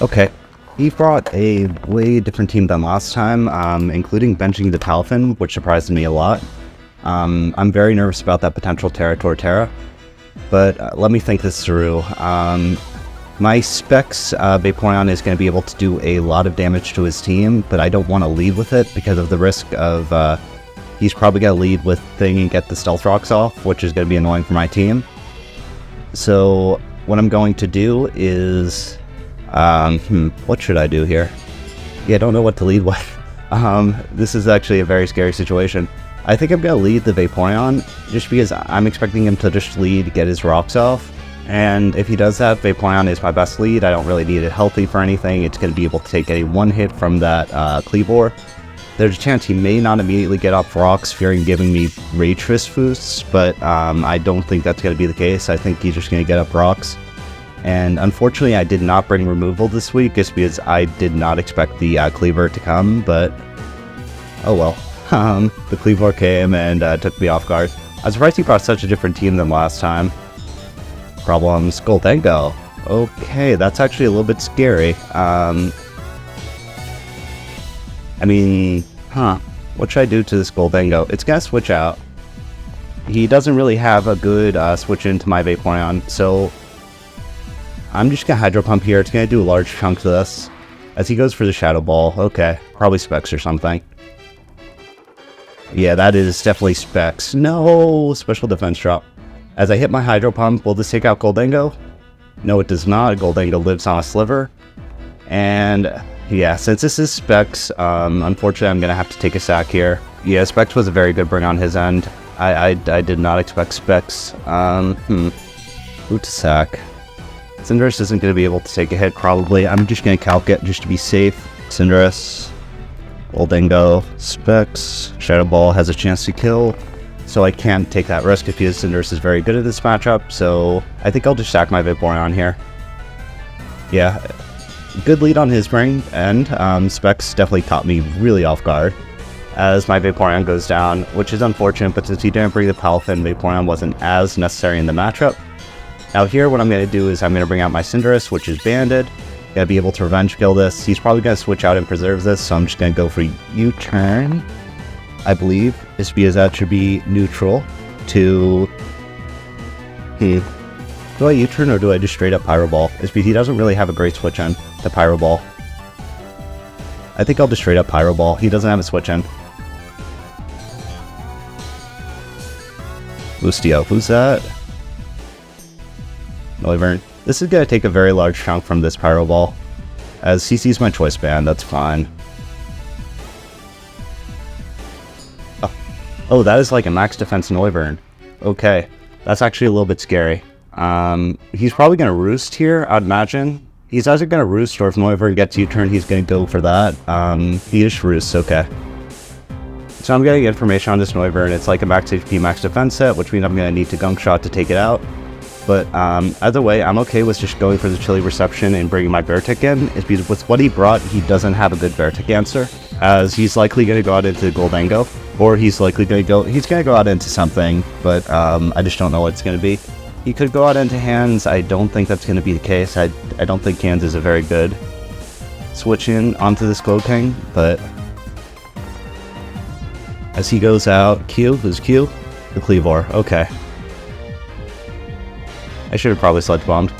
Okay. He brought a way different team than last time, including benching the Palfin, which surprised me a lot. I'm very nervous about that potential Terra Torterra, but let me think this through. My Specs Vaporeon is going to be able to do a lot of damage to his team, but I don't want to lead with it because of the risk of he's probably going to lead with Thing and get the Stealth Rocks off, which is going to be annoying for my team. So what I'm going to do is... what should I do here? Yeah, I don't know what to lead with. This is actually a very scary situation. I think I'm gonna lead the Vaporeon, just because I'm expecting him to just lead, get his rocks off. And if he does that, Vaporeon is my best lead. I don't really need it healthy for anything. It's gonna be able to take a one hit from that Cleavor. There's a chance he may not immediately get off rocks, fearing giving me Rage Fist boosts, but I don't think that's gonna be the case. I think he's just gonna get up rocks. And unfortunately, I did not bring removal this week, just because I did not expect the Cleavor to come, but oh well. The Cleavor came and took me off guard. I'm surprised he brought such a different team than last time. Problems, Goldengo. Okay, that's actually a little bit scary. I mean, what should I do to this Goldengo? It's gonna switch out. He doesn't really have a good switch into my Vaporeon, so I'm just gonna Hydro Pump here. It's gonna do a large chunk to this. As he goes for the Shadow Ball. Okay, probably Specs or something. Yeah, that is definitely Specs. No! Special defense drop. As I hit my Hydro Pump, will this take out Goldengo? No, it does not. Goldengo lives on a sliver. And yeah, since this is Specs, unfortunately I'm gonna have to take a sack here. Yeah, Specs was a very good bring on his end. I did not expect Specs. Who to sack? Cinderace isn't going to be able to take a hit, probably. I'm just going to calc it just to be safe. Cinderace, Goldengo, Specs, Shadow Ball has a chance to kill, so I can't take that risk because Cinderace is very good at this matchup, so I think I'll just sack my Vaporeon here. Yeah, good lead on his spring, and Specs definitely caught me really off guard as my Vaporeon goes down, which is unfortunate, but since he didn't bring the Palfin, Vaporeon wasn't as necessary in the matchup. Now here, what I'm going to do is I'm going to bring out my Cinderace, which is banded. Going to be able to revenge kill this. He's probably going to switch out and preserve this, so I'm just going to go for U-turn, I believe, just because that should be neutral to... Do I U-turn or do I just straight up Pyro Ball? It's because he doesn't really have a great switch in to Pyro Ball. I think I'll just straight up Pyro Ball. He doesn't have a switch in. Boostio, who's that? Noivern. This is going to take a very large chunk from this Pyro Ball. As CC's my choice band, that's fine. Oh, that is like a max defense Noivern. Okay, that's actually a little bit scary. He's probably going to roost here, I'd imagine. He's either going to roost, or if Noivern gets U-turn, he's going to go for that. He just roosts, okay. So I'm getting information on this Noivern. It's like a max HP, max defense set, which means I'm going to need to Gunk Shot to take it out. But either way, I'm okay with just going for the Chilly Reception and bringing my Beartic in. It's because with what he brought, he doesn't have a good Beartic answer, as he's likely going to go out into Goldengo, or he's likely going to go out into something, but I just don't know what it's going to be. He could go out into Hands. I don't think that's going to be the case. I don't think Hands is a very good switch in onto this Cloaking, but as he goes out, Q, who's Q? The Cleavor, okay. I should have probably Sludge Bombed.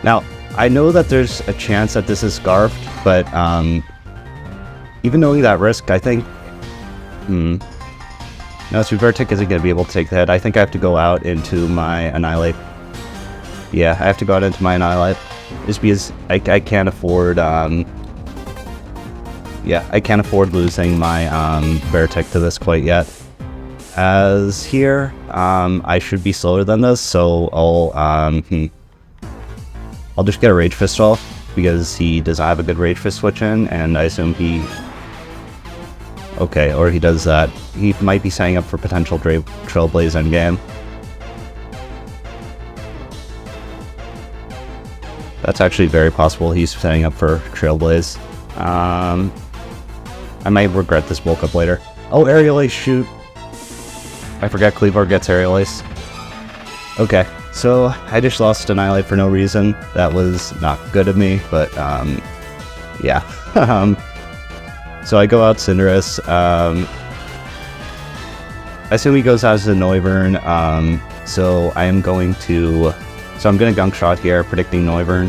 Now, I know that there's a chance that this is Scarfed, but even knowing that risk, I think... No, so Beartic isn't going to be able to take the hit. I think I have to go out into my Annihilate. Yeah, I have to go out into my Annihilate. Just because I can't afford... yeah, I can't afford losing my Beartic to this quite yet. As here, I should be slower than this, so I'll just get a Rage Fist off, because he does not have a good Rage Fist switch in, and I assume he... Okay, or he does that. He might be setting up for potential Trailblaze endgame. That's actually very possible he's setting up for Trailblaze. I might regret this bulk up later. Oh, Aerial Ace, shoot! I forget Cleavor gets Aerial Ace. Okay, So I just lost Annihilate for no reason. That was not good of me, but yeah. So I go out Cinderace. I assume he goes out as a Noivern, so I'm going to Gunk Shot here, predicting Noivern.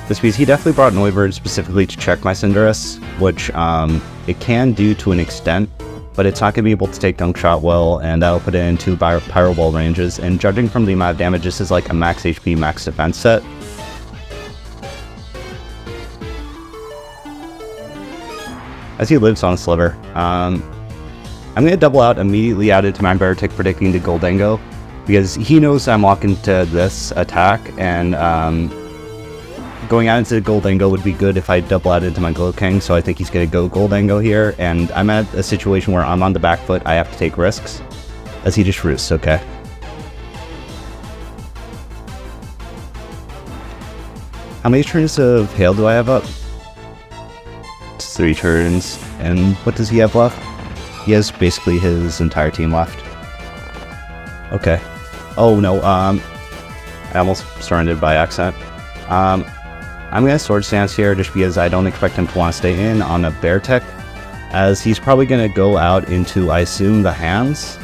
This means he definitely brought Noivern specifically to check my Cinderace, which it can do to an extent, but it's not going to be able to take Gunk Shot well, and that'll put it into Pyro Ball ranges, and judging from the amount of damage, this is like a max HP, max defense set. As he lives on a Sliver. I'm going to double out immediately out into my Beartic, predicting the Goldango, because he knows I'm walking to this attack, and going out into the Goldango would be good if I double out into my Glowking, so I think he's going to go Goldango here, and I'm at a situation where I'm on the back foot, I have to take risks, as he just roosts, okay. How many turns of Hail do I have up? 3 turns, and what does he have left? He has basically his entire team left. Okay. Oh no, I almost surrendered by accident. I'm gonna Sword Stance here just because I don't expect him to want to stay in on a Beartic, as he's probably gonna go out into, I assume, the hands?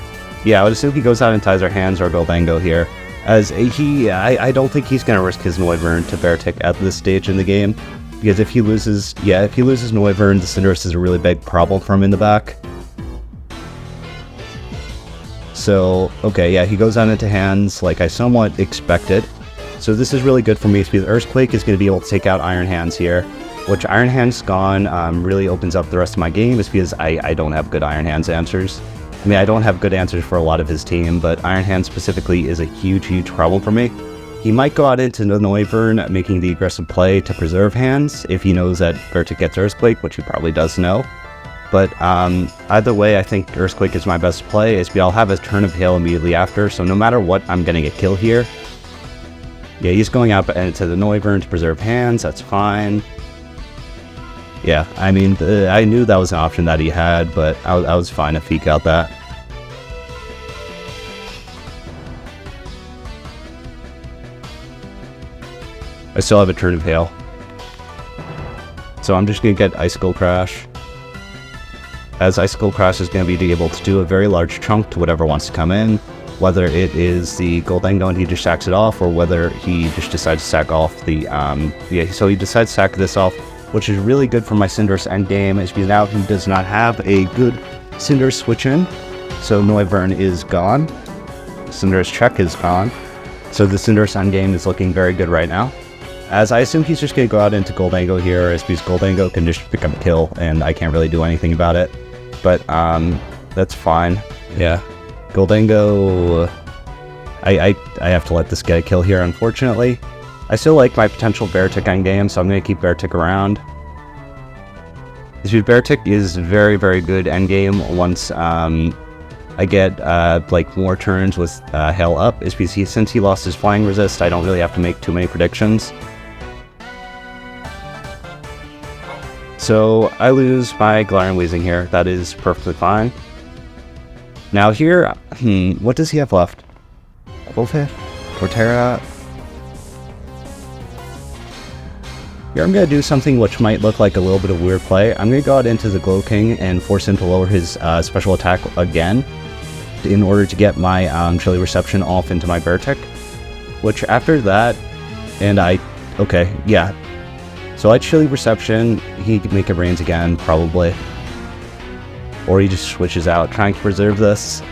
Yeah, I would assume he goes out and ties our hands or Goldango here, as I don't think he's gonna risk his Noivern to Beartic at this stage in the game. Because if he loses Noivern, the Cinderace is a really big problem for him in the back. So, okay, yeah, he goes on into hands like I somewhat expected. So this is really good for me because Earthquake is going to be able to take out Iron Hands here. Which Iron Hands gone really opens up the rest of my game, is because I don't have good Iron Hands answers. I mean, I don't have good answers for a lot of his team, but Iron Hands specifically is a huge, huge problem for me. He might go out into the Noivern, making the aggressive play to preserve hands, if he knows that Beartic gets Earthquake, which he probably does know. But either way, I think Earthquake is my best play, is I'll have a turn of Hail immediately after, so no matter what, I'm getting a kill here. Yeah, he's going out into the Noivern to preserve hands, that's fine. Yeah, I mean, I knew that was an option that he had, but I was fine if he got that. I still have a turn of Hail. So I'm just going to get Icicle Crash. As Icicle Crash is going to be able to do a very large chunk to whatever wants to come in. Whether it is the Goldango and he just sacks it off, or whether he just decides to sack off the, so he decides to sack this off, which is really good for my Cinderace endgame, as now he does not have a good Cinderace switch in. So Noivern is gone. Cinderace check is gone. So the Cinderace endgame is looking very good right now. As I assume he's just going to go out into Goldango here, as because Goldango can just pick up a kill, and I can't really do anything about it. But, that's fine. Yeah. Goldango... I have to let this get a kill here, unfortunately. I still like my potential Beartic endgame, so I'm going to keep Beartic around. This Beartic is very, very good endgame once, I get, like, more turns with, Hail up, is because since he lost his Flying Resist, I don't really have to make too many predictions. So I lose my Galarian Weezing here. That is perfectly fine. Now here, what does he have left? Wolfif? Torterra? Here I'm going to do something which might look like a little bit of weird play. I'm going to go out into the Glowking and force him to lower his special attack again in order to get my Chilly Reception off into my Beartic. Which after that, okay, yeah. So I Chilly Reception, he could make it rains again, probably. Or he just switches out, trying to preserve this.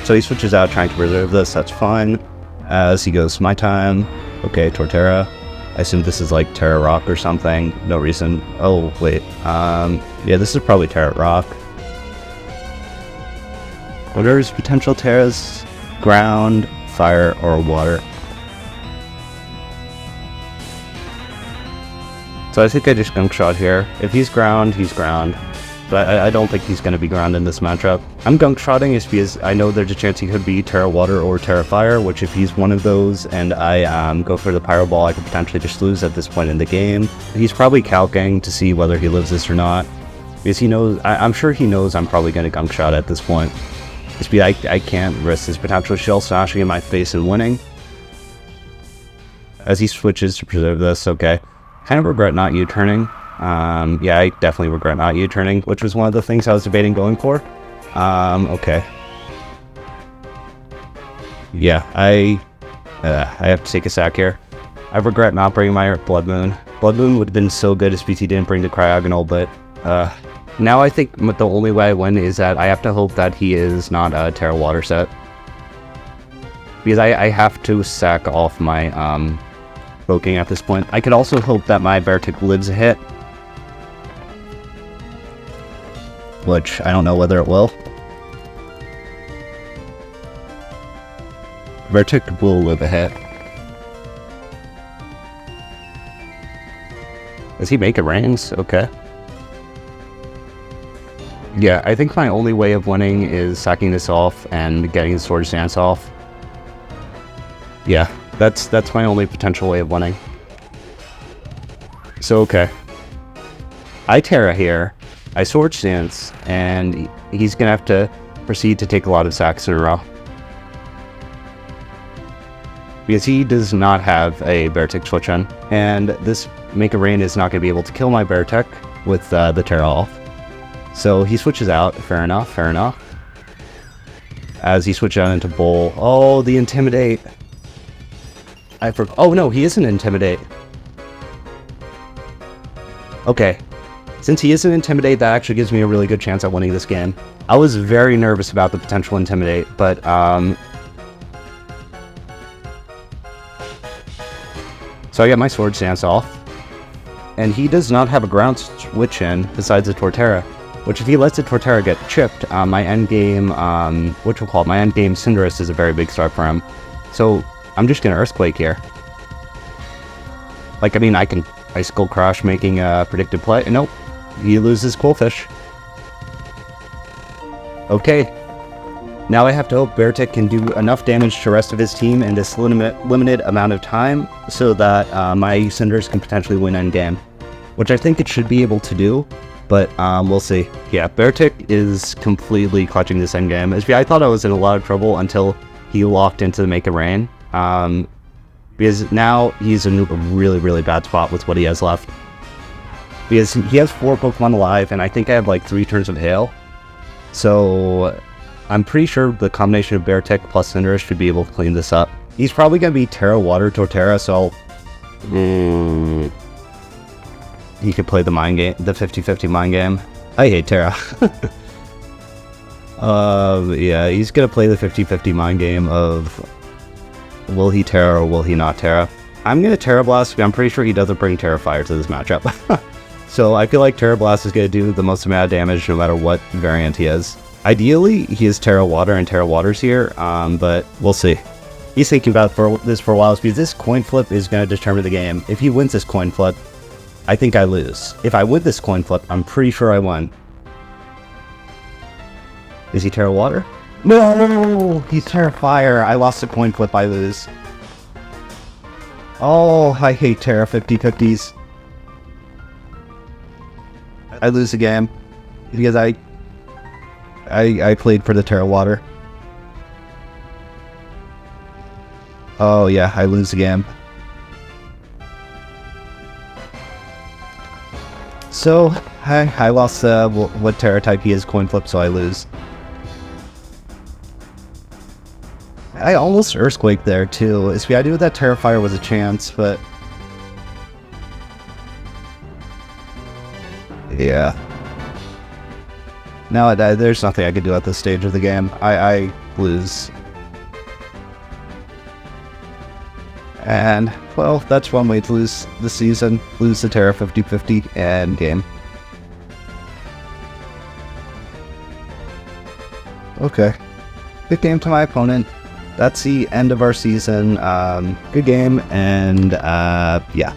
So he switches out, trying to preserve this, that's fine. As he goes, my time. Okay, Torterra. I assume this is like Terra Rock or something. No reason. Oh, wait. Yeah, this is probably Terra Rock. What are his potential Terras? Ground, fire, or water? So I think I just Gunk Shot here. If he's ground, he's ground. But I don't think he's going to be ground in this matchup. I'm Gunk Shotting is because I know there's a chance he could be Terra Water or Terra Fire, which if he's one of those and I go for the Pyro Ball, I could potentially just lose at this point in the game. He's probably calcing to see whether he lives this or not. Because he knows, I'm sure he knows I'm probably going to Gunk Shot at this point. Speed, I can't risk this potential shell smashing in my face and winning. As he switches to preserve this, okay. Kind of regret not U-turning. Yeah, I definitely regret not U-turning, which was one of the things I was debating going for. Okay. Yeah, I have to take a sack here. I regret not bringing my Blood Moon. Blood Moon would have been so good if BT didn't bring the Cryogonal, but now I think the only way I win is that I have to hope that he is not a Terra Water set. Because I have to sack off my Voking at this point. I could also hope that my Beartic lives a hit. Which I don't know whether it will. Beartic will live a hit. Does he make it rings? Okay. Yeah, I think my only way of winning is sacking this off and getting the Swords Dance off. Yeah, that's my only potential way of winning. So, okay. I Terra here, I Swords Dance, and he's gonna have to proceed to take a lot of sacks in a row. Because he does not have a Beartic switch in, and this Make a Rain is not going to be able to kill my Beartic with the Terra off. So he switches out, fair enough, fair enough. As he switches out into Bull, oh, the Intimidate. Oh no, he isn't Intimidate. Okay, since he isn't Intimidate, that actually gives me a really good chance at winning this game. I was very nervous about the potential Intimidate, but so I get my Swords Dance off, and he does not have a ground switch in besides the Torterra, which if he lets the Torterra get chipped, my endgame, my endgame Cinderace is a very big start for him. So I'm just gonna Earthquake here. Like, I mean, I can Icicle Crush making a predicted play. Nope, he loses Quillfish. Okay. Now I have to hope Beartic can do enough damage to the rest of his team in this limited amount of time so that my Cinderace can potentially win endgame. Which I think it should be able to do, but we'll see. Yeah, Beartic is completely clutching this endgame. I thought I was in a lot of trouble until he locked into the Make It Rain. Because now he's in a really, really bad spot with what he has left. Because he has 4 Pokemon alive, and I think I have like 3 turns of Hail. So I'm pretty sure the combination of Beartic plus Cinderace should be able to clean this up. He's probably going to be Terra Water Torterra, so he could play the mind game, the 50-50 mind game. I hate Terra. Yeah, he's going to play the 50-50 mind game of will he Terra or will he not Terra. I'm going to Terra Blast, but I'm pretty sure he doesn't bring Terra Fire to this matchup. So I feel like Terra Blast is going to do the most amount of damage no matter what variant he is. Ideally, he is Terra Water and Terra Water's here, but we'll see. He's thinking about this for a while because this coin flip is going to determine the game. If he wins this coin flip, I think I lose. If I win this coin flip, I'm pretty sure I won. Is he Terra Water? No! He's Terra Fire. I lost the coin flip, I lose. Oh, I hate Terra 50-50s. I lose the game because I played for the Terra Water. Oh yeah, I lose the game. So, I lost what Terra type he is coin flip, so I lose. I almost Earthquake there too. I knew that Terra Fire was a chance, but yeah. Now there's nothing I can do at this stage of the game. I lose. And, well, that's one way to lose the season. Lose the Terra 50-50 and game. Okay. Good game to my opponent. That's the end of our season. Good game, and yeah.